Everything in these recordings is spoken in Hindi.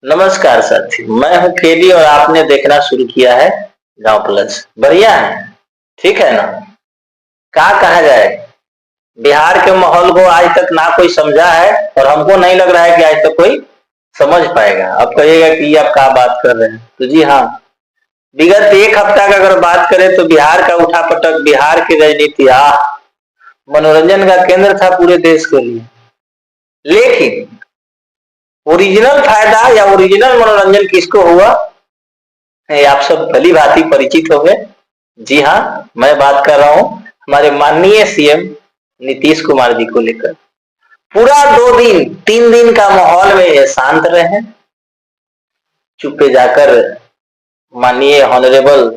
नमस्कार साथी, मैं हूँ केडी और आपने देखना शुरू किया है गांव प्लस। बढ़िया है, ठीक है ना? क्या कहा जाए, बिहार के माहौल को आज तक ना कोई समझा है और हमको नहीं लग रहा है कि आज तक कोई समझ पाएगा। अब कहिएगा कि आप क्या बात कर रहे हैं, तो जी हाँ, विगत एक हफ्ता का अगर बात करें तो बिहार का उठापटक, बिहार की राजनीति मनोरंजन का केंद्र था पूरे देश के लिए। लेकिन ओरिजिनल फायदा या ओरिजिनल मनोरंजन किसको हुआ है, आप सब भली भांति परिचित हो गए। जी हाँ, मैं बात कर रहा हूँ हमारे माननीय सीएम नीतीश कुमार जी को लेकर। पूरा 2 दिन 3 दिन का माहौल में ये शांत रहे, चुपे जाकर माननीय ऑनरेबल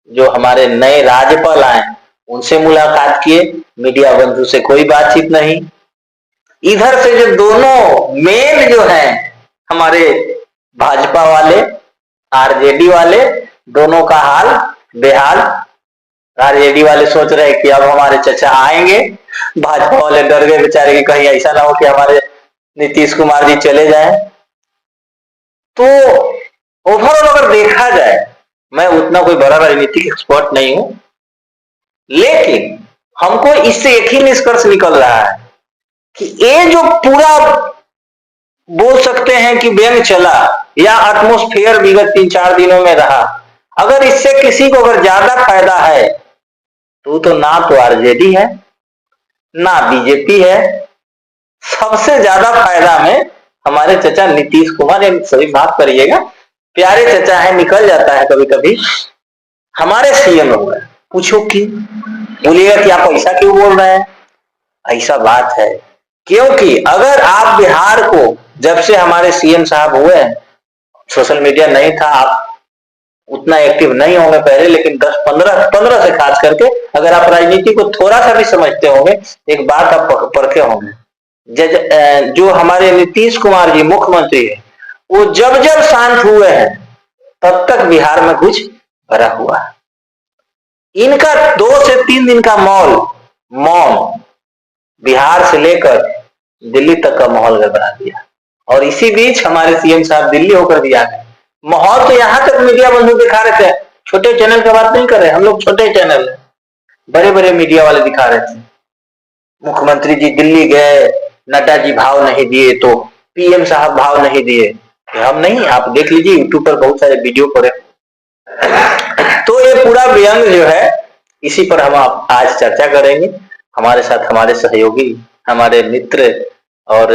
जो हमारे नए राज्यपाल आए उनसे मुलाकात किए, मीडिया बंधु से कोई बातचीत नहीं। इधर से जो दोनों मेन जो हैं हमारे भाजपा वाले, आरजेडी वाले, दोनों का हाल बेहाल। आरजेडी वाले सोच रहे कि अब हमारे चचा आएंगे, भाजपा वाले डर गए बेचारे कि कहीं ऐसा ना हो कि हमारे नीतीश कुमार जी चले जाएं। तो ओवरऑल अगर देखा जाए, मैं उतना कोई बड़ा राजनीतिक एक्सपर्ट नहीं हूं, लेकिन हमको इससे एक ही निष्कर्ष निकल रहा है कि ये जो पूरा बोल सकते हैं कि व्यंग चला या एटमॉस्फेयर विगत 3-4 दिनों में रहा, अगर इससे किसी को अगर ज्यादा फायदा है तो ना तो आरजेडी है ना बीजेपी है, सबसे ज्यादा फायदा में हमारे चचा नीतीश कुमार। सभी बात करिएगा, प्यारे चचा है, निकल जाता है कभी कभी, हमारे सीएम हो गए। पूछो कि बोलिएगा कि आप ऐसा क्यों बोल रहे हैं? ऐसा बात है क्योंकि अगर आप बिहार को, जब से हमारे सीएम साहब हुए, सोशल मीडिया नहीं था, आप उतना एक्टिव नहीं होंगे पहले, लेकिन 10-15 से खास करके अगर आप राजनीति को थोड़ा सा भी समझते होंगे, एक बात आप परखे होंगे, जो हमारे नीतीश कुमार जी मुख्यमंत्री है, वो जब जब शांत हुए हैं तब तक बिहार में कुछ भरा हुआ है। इनका 2 से 3 दिन का मौन बिहार से लेकर दिल्ली तक का माहौल गड़बड़ा दिया। और इसी बीच हमारे सीएम साहब दिल्ली होकर दिया है माहौल। तो यहां तक मीडिया बंधु दिखा रहे थे, छोटे चैनल की बात नहीं कर रहे, हम लोग छोटे चैनल है, बड़े बड़े मीडिया वाले दिखा रहे थे मुख्यमंत्री जी दिल्ली गए, नड्डा जी भाव नहीं दिए, तो पीएम साहब भाव नहीं दिए। हम नहीं, आप देख लीजिए यूट्यूब पर बहुत सारे वीडियो पड़े। तो ये पूरा व्यंग जो है, इसी पर हम आज चर्चा करेंगे। हमारे साथ हमारे सहयोगी, हमारे मित्र और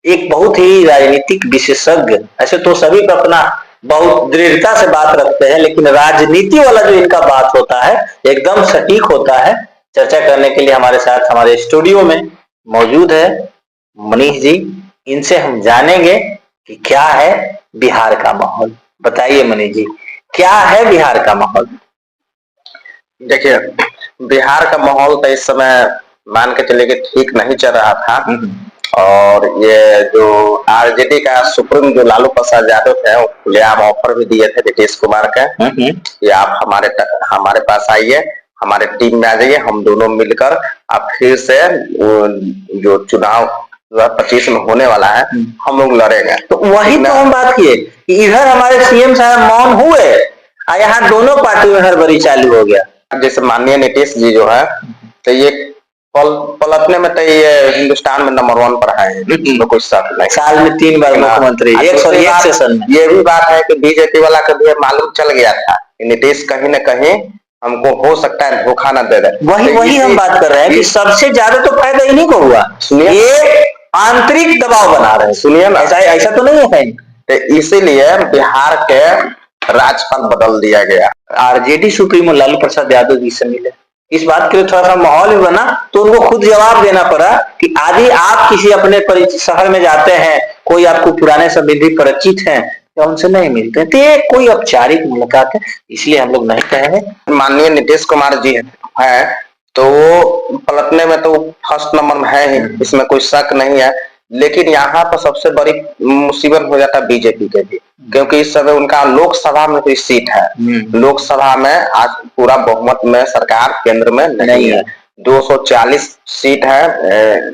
एक बहुत ही राजनीतिक विशेषज्ञ, ऐसे तो सभी पर अपना बहुत दृढ़ता से बात रखते हैं, लेकिन राजनीति वाला जो इनका बात होता है एकदम सटीक होता है। चर्चा करने के लिए हमारे साथ हमारे स्टूडियो में मौजूद है मनीष जी। इनसे हम जानेंगे कि क्या है बिहार का माहौल। बताइए मनीष जी, क्या है बिहार का माहौल? देखिए, बिहार का माहौल तो इस समय मान के चले कि ठीक नहीं चल रहा था। और ये जो आरजेडी का सुप्रीम जो लालू प्रसाद यादव थे, खुलेआम ऑफर भी दिए थे नीतीश कुमार के कि आप हमारे पास आइए, हमारे टीम में आ जाइए, हम दोनों मिलकर आप फिर से जो चुनाव 2025 में होने वाला है हम लोग लड़ेंगे। तो वही तो हम बात किए कि इधर हमारे सीएम साहब मौन हुए और यहाँ दोनों पार्टी में हड़बड़ी चालू हो गया। जैसे माननीय नीतीश जी जो है, तो ये पलटने में तो ये हिंदुस्तान में नंबर 1 पर है, तो कोई शक नहीं। साल में 3 बार मुख्यमंत्री, एक सेशन में। ये भी बात है कि बीजेपी वाला कभी मालूम चल गया था कि नीतीश कहीं न कहीं हमको हो सकता है धोखा न दे दे। वही हम बात कर रहे हैं कि सबसे ज्यादा तो फायदा इन्हीं को हुआ। ये आंतरिक दबाव बना रहे हैं, सुनिए ना, ऐसा तो नहीं है। तो इसीलिए बिहार के राज्यपाल बदल दिया गया। आरजेडी सुप्रीमो लालू प्रसाद यादव जी से मिले, इस बात के लिए थोड़ा सा माहौल भी बना, तो उनको खुद जवाब देना पड़ा कि आदि आप किसी अपने शहर में जाते हैं, कोई आपको पुराने संबंधी परिचित हैं या उनसे नहीं मिलते, तो ये कोई औपचारिक मुलाकात है, इसलिए हम लोग नहीं कहेंगे। माननीय नीतीश कुमार जी है तो पलटने में तो फर्स्ट नंबर में है ही, इसमें कोई शक नहीं है। लेकिन यहाँ पर सबसे बड़ी मुसीबत हो जाता है बीजेपी के लिए, क्योंकि इस समय उनका लोकसभा में कोई सीट है, लोकसभा में आज पूरा बहुमत में सरकार केंद्र में नहीं है। 240 सीट है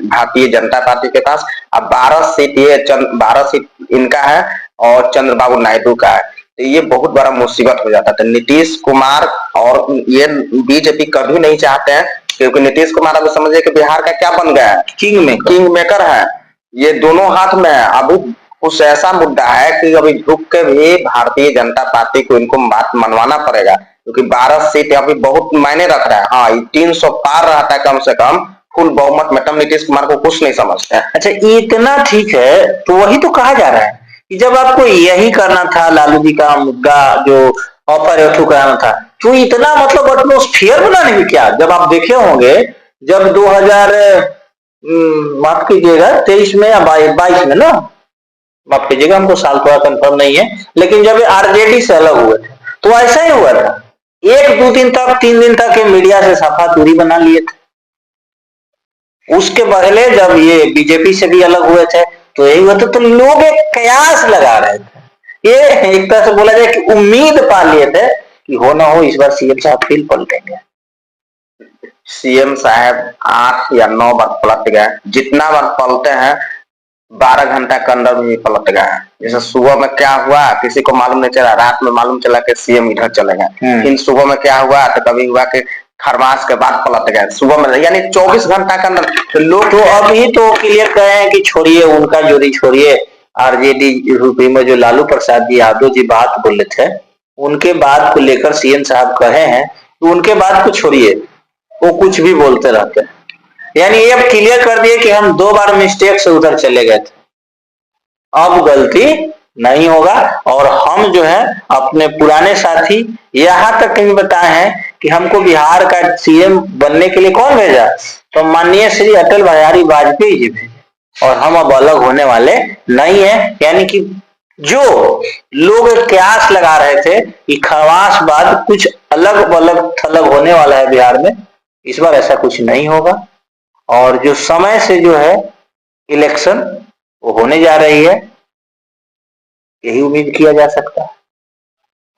भारतीय जनता पार्टी के पास। अब 12 सीट इनका है और चंद्रबाबू नायडू का है। तो ये बहुत बड़ा मुसीबत हो जाता था। नीतीश कुमार और ये बीजेपी कभी नहीं चाहते हैं, क्योंकि नीतीश कुमार अभी समझिए कि बिहार का क्या बन गया है, किंग मेकर है। ये दोनों हाथ में है। अभी कुछ ऐसा मुद्दा है कि अभी झुक के भी भारतीय जनता पार्टी को इनको बात मनवाना पड़ेगा, क्योंकि 12 सीट अभी बहुत मायने रख रहा है। हाँ, 300 पार रहता है कम से कम, फुल बहुमत में, तब नीतीश कुमार को कुछ नहीं समझते हैं। अच्छा, इतना ठीक है, तो वही तो कहा जा रहा है कि जब आपको यही करना था, लालू जी का मुद्दा जो ऑफर है कराना था, तो इतना मतलब एटमोस्फियर बनाने की क्या? जब आप देखे होंगे, जब 2000 माफ कीजिएगा 23 में या 22 में ना, माफ कीजिएगा हमको साल थोड़ा कंफर्म नहीं है, लेकिन जब आरजेडी से अलग हुए थे तो ऐसा ही हुआ था। 1-2 दिन तक, 3 दिन तक ये मीडिया से साफा दूरी बना लिए थे। उसके पहले जब ये बीजेपी से भी अलग हुए थे तो यही हुआ था। तो लोग एक कयास लगा रहे थे, ये एक तरह से बोला जाए कि उम्मीद पा लिए थे कि हो ना हो इस बार सीएम साहब फिर पलटेंगे। सीएम साहब 8 या 9 बार पलट गए। जितना बार पलटे हैं 12 घंटा के अंदर में पलट गए हैं। जैसे सुबह में क्या हुआ किसी को मालूम नहीं चला, रात में मालूम चला कि सीएम इधर चले गए। फिर सुबह में क्या हुआ तो कभी हुआ कि खरमास के बाद पलट गए सुबह में, यानी 24 घंटा के अंदर। तो लोग तो अभी तो क्लियर कहे हैं कि छोड़िए उनका जोड़ी, छोड़िए आरजेडी रूपी में जो लालू प्रसाद जी यादव जी बात बोले थे, उनके बात को लेकर सीएम साहब कहे हैं तो उनके बात को छोड़िए, वो कुछ भी बोलते रहते हैं। यानी ये अब क्लियर कर दिए कि हम 2 बार मिस्टेक से उधर चले गए थे, अब गलती नहीं होगा। और हम जो है अपने पुराने साथी यहाँ तक कहीं बताए हैं कि हमको बिहार का सीएम बनने के लिए कौन भेजा, तो माननीय श्री अटल बिहारी वाजपेयी जी भेजे, और हम अब अलग होने वाले नहीं है। यानी कि जो लोग कयास लगा रहे थे कि खवास बाद कुछ अलग अलग थलग होने वाला है बिहार में, इस बार ऐसा कुछ नहीं होगा। और जो समय से जो है इलेक्शन वो होने जा रही है, यही उम्मीद किया जा सकता है।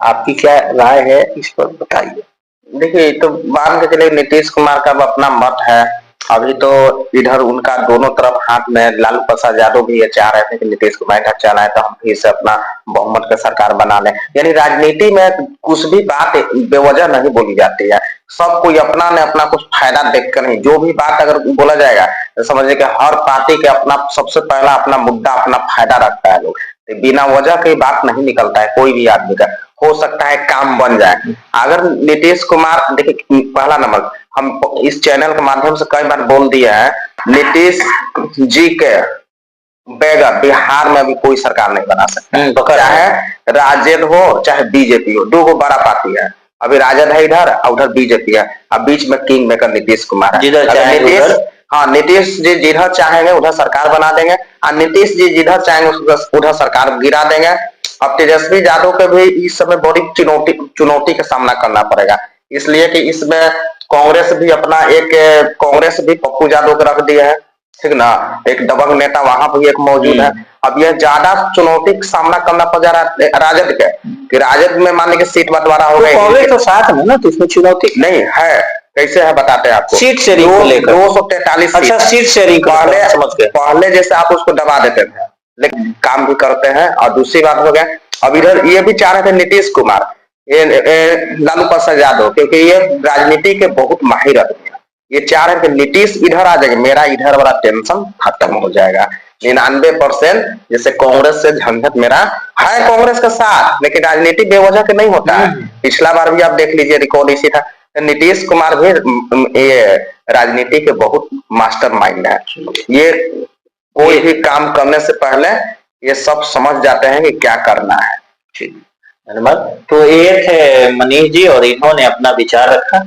आपकी क्या राय है इस पर बताइए। देखिए, तो मान के चलिए नीतीश कुमार का अपना मत है। अभी तो इधर उनका दोनों तरफ हाथ में, लालू प्रसाद यादव भी ये चाह रहे थे कि नीतीश कुमार इधर चला है तो हम फिर से अपना बहुमत का सरकार बना लें। यानी राजनीति में कुछ भी बात बेवजह नहीं बोली जाती है। सब कोई अपना ने अपना कुछ फायदा देखकर नहीं, जो भी बात अगर बोला जाएगा तो समझिए कि हर पार्टी के अपना सबसे पहला अपना मुद्दा, अपना फायदा रखता है लोग। बिना वजह की बात नहीं निकलता है कोई भी आदमी का। हो सकता है काम बन जाए। अगर नीतीश कुमार, देखिए पहला नंबर, हम इस चैनल के माध्यम से कई बार बोल दिया है, नीतीश जी के बगैर बिहार में भी कोई सरकार नहीं बना सकता। चाहे राजद हो चाहे बीजेपी हो, 2 बड़ा पार्टी है। अभी राजद है इधर और उधर बीजेपी है। अब बीच में किंग मेकर नीतीश कुमार है। हाँ, नीतीश जी जिधर चाहेंगे उधर सरकार बना देंगे, और नीतीश जी जिधर चाहेंगे उधर सरकार गिरा देंगे। अब तेजस्वी यादव के भी इस समय बड़ी चुनौती का सामना करना पड़ेगा, इसलिए कि इसमें कांग्रेस भी पप्पू यादव को रख दिया है, ठीक ना। एक दबंग नेता वहां भी एक मौजूद है। अब यह ज्यादा चुनौती का सामना करना पड़ जा रहा है राजद के, कि राजद में मान लीजिए सीट बंटवारा हो गई, कांग्रेस तो साथ में ना, तो इसमें चुनौती नहीं है। कैसे है बताते हैं आपको। सीट शेयरिंग को लेकर 243। अच्छा, सीट शेयरिंग पहले जैसे आप उसको दबा देते थे, लेकिन काम भी करते हैं। और दूसरी बात हो गया, अब इधर ये भी चाह रहे थे नीतीश कुमार, लालू प्रसाद यादव, क्योंकि ये राजनीति के बहुत माहिर आदमी है। ये चाह रहे थे नीतीश इधर आ जाएंगे, मेरा इधर वाला टेंशन खत्म हो जाएगा। 99% जैसे कांग्रेस से झंझट मेरा है कांग्रेस के साथ, लेकिन राजनीति बेवजह के नहीं होता है। पिछला बार भी आप देख लीजिए, रिकॉर्ड इसी था। नीतीश कुमार भी ये राजनीति के बहुत मास्टर माइंड है। ये कोई भी काम करने से पहले ये सब समझ जाते हैं कि क्या करना है। धन्यवाद। तो ये थे मनीष जी, और इन्होंने अपना विचार रखा।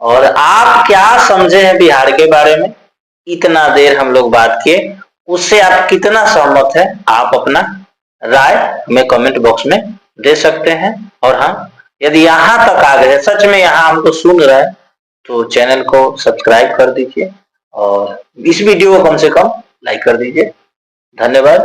और आप क्या समझे हैं बिहार के बारे में, इतना देर हम लोग बात किए, उससे आप कितना सहमत है, आप अपना राय में कमेंट बॉक्स में दे सकते हैं। और हाँ, यदि यहाँ तक आ गए, सच में यहाँ हमको सुन रहे हैं, तो चैनल को सब्सक्राइब कर दीजिए और इस वीडियो को कम से कम लाइक कर दीजिए। धन्यवाद।